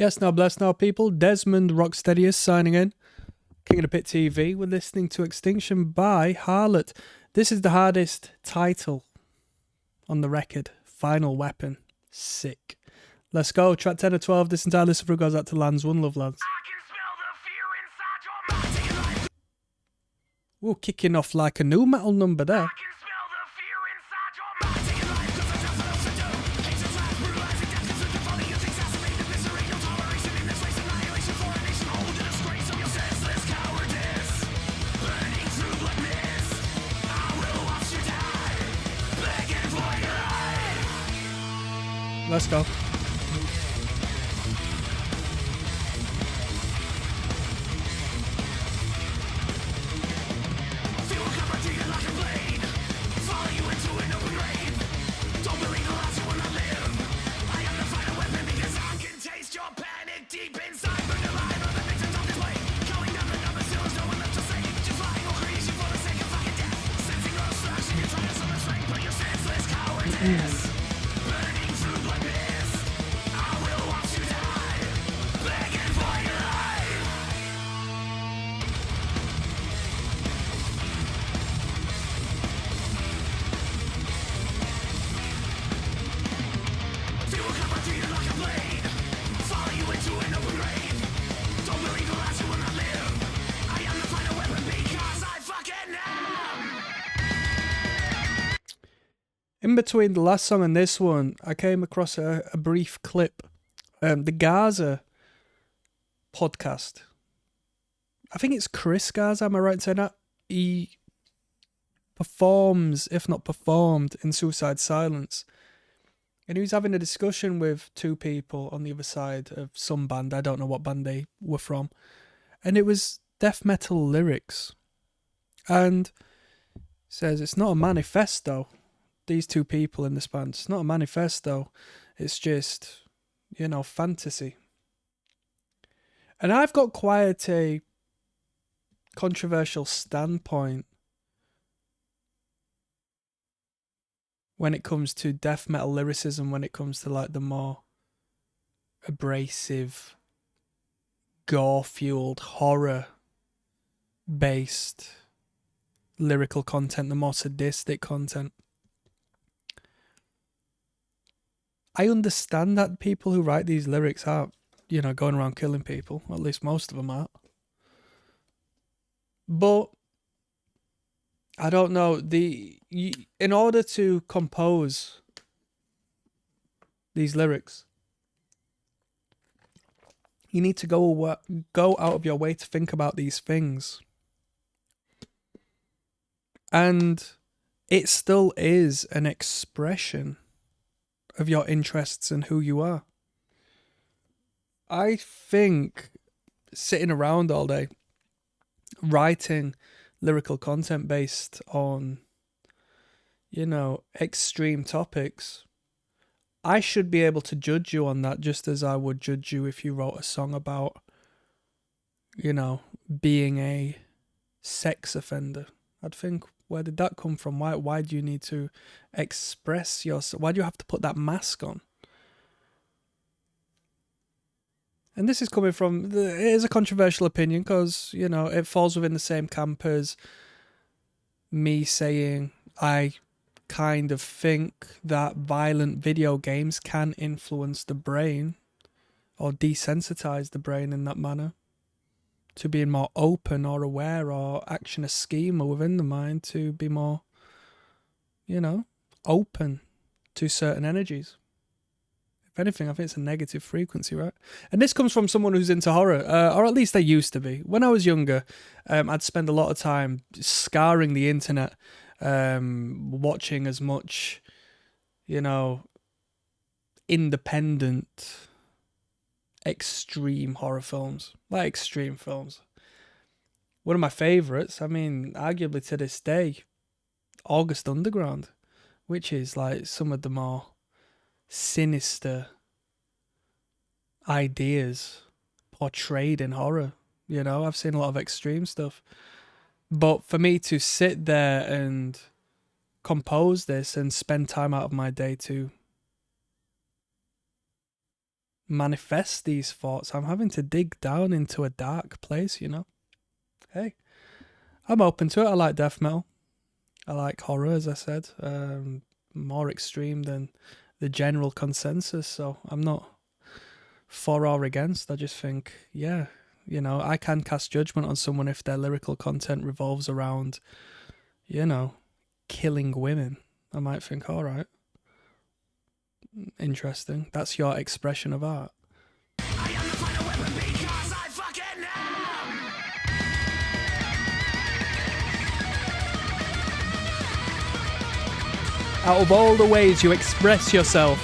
Yes, now bless now people. Desmond ROCKSTEADY is signing in. King of the Pit TV. We're listening to Extinction by Harlott. This is the hardest title on the record. Final Weapon. Sick. Let's go. Track 10 or 12. This entire listen through goes out to Lands. One love, lads. Ooh, kicking off like a new metal number there. Let's go. In between the last song and this one, I came across a brief clip. The Gaza podcast. I think it's Chris Gaza, am I right in saying that? He performs, if not performed, in Suicide Silence. And he was having a discussion with two people on the other side of some band. I don't know what band they were from. And it was death metal lyrics. And he says, it's not a manifesto. These two people in this band, it's not a manifesto, it's just, you know, fantasy. And I've got quite a controversial standpoint when it comes to death metal lyricism, when it comes to like the more abrasive, gore-fueled, horror-based lyrical content, the more sadistic content. I understand that people who write these lyrics are, you know, going around killing people. Or at least most of them are. But I don't know. In order to compose these lyrics, you need to go out of your way to think about these things. And it still is an expression of your interests and who you are. I think sitting around all day writing lyrical content based on, you know, extreme topics, I should be able to judge you on that just as I would judge you if you wrote a song about, you know, being a sex offender. I'd think, where did that come from? Why do you need to express yourself? Why do you have to put that mask on? And this is coming from, it is a controversial opinion because, you know, it falls within the same camp as me saying I kind of think that violent video games can influence the brain or desensitize the brain in that manner to being more open or aware or action a schema within the mind to be more, you know, open to certain energies. If anything, I think it's a negative frequency, right? And this comes from someone who's into horror, or at least I used to be. When I was younger, I'd spend a lot of time scouring the internet, watching as much, you know, independent, extreme horror films, like extreme films. One of my favourites, I mean, arguably to this day, August Underground, which is like some of the more sinister ideas portrayed in horror. You know, I've seen a lot of extreme stuff. But for me to sit there and compose this and spend time out of my day to manifest these thoughts. I'm having to dig down into a dark place, you know. Hey, I'm open to it. I like death metal. I like horror, as I said. More extreme than the general consensus. So I'm not for or against. I just think, yeah, you know, I can cast judgment on someone if their lyrical content revolves around, you know, killing women. I might think, all right, interesting. That's your expression of art. I am the final weapon because I fucking am. Out of all the ways you express yourself,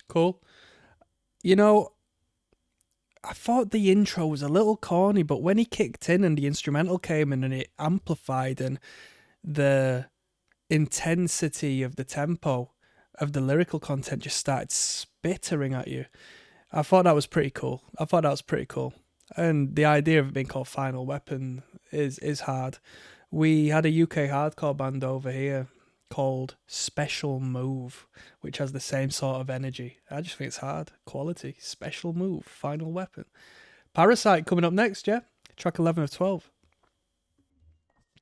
cool. You know, I thought the intro was a little corny, but when he kicked in and the instrumental came in and it amplified and the intensity of the tempo of the lyrical content just started spittering at you, I thought that was pretty cool. And the idea of it being called Final Weapon is hard. We had a UK hardcore band over here called Special Move, which has the same sort of energy. I just think it's hard. Quality. Special Move. Final Weapon. Parasite coming up next, yeah? Track 11 of 12.